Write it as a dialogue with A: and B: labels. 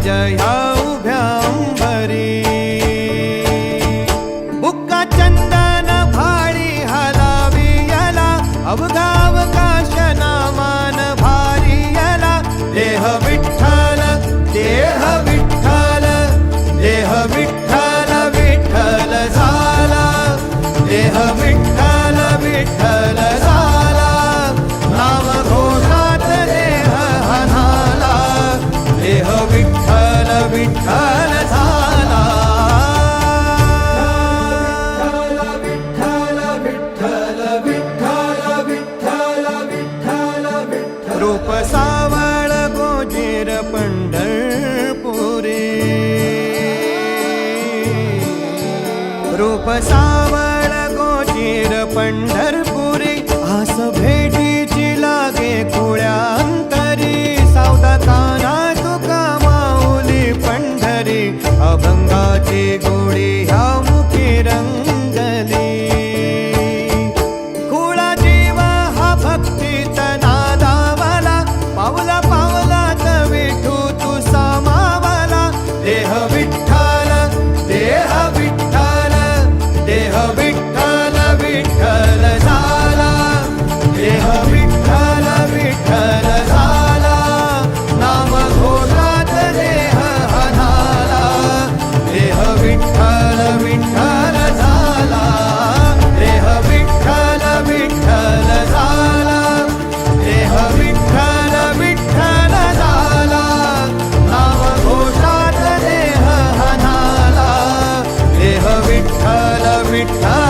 A: ह्या उभ्या अंबरी. बुक्का चंदन भाळी हलावी याला अवघा अवकाश नामान भारी याला. देह विठ्ठल देह विठ्ठल देह विठ्ठल विठ्ठल झाला. देह विठ्ठल विठ्ठल झाला. नाम घोषात देह हनाला. देह विठ्ठल विठ्ठल झाला. विठ्ठल विठ्ठल विठ्ठल विठ्ठल विठ्ठल विठ्ठल. रूप सावळ गोजीर पंढरपुरी. रूप सावळ गोजीर पंढरपुरी. आस भेटीची लागे खुळ्या अंतरी. सावता काना तुका माऊली पंढरी. अभंगाची गोडी ह्या मुखी रंगली. खुळा जीव हा भक्तीत नादावला. पावला पावलात विठू तू सामावला. देह विठ्ठल देह विठ्ठल देह विठ्ठल विठ्ठल झाला. देह विठ्ठल विठ्ठल झाला. नाम घोषात देह हनाला. देह विठ्ठल विठ्ठल झाला. देह विठ्ठल विठ्ठल झाला. देह विठ्ठल विठ्ठल झाला. नाम घोषात देह हनाला. देह विठ्ठल विठ्ठल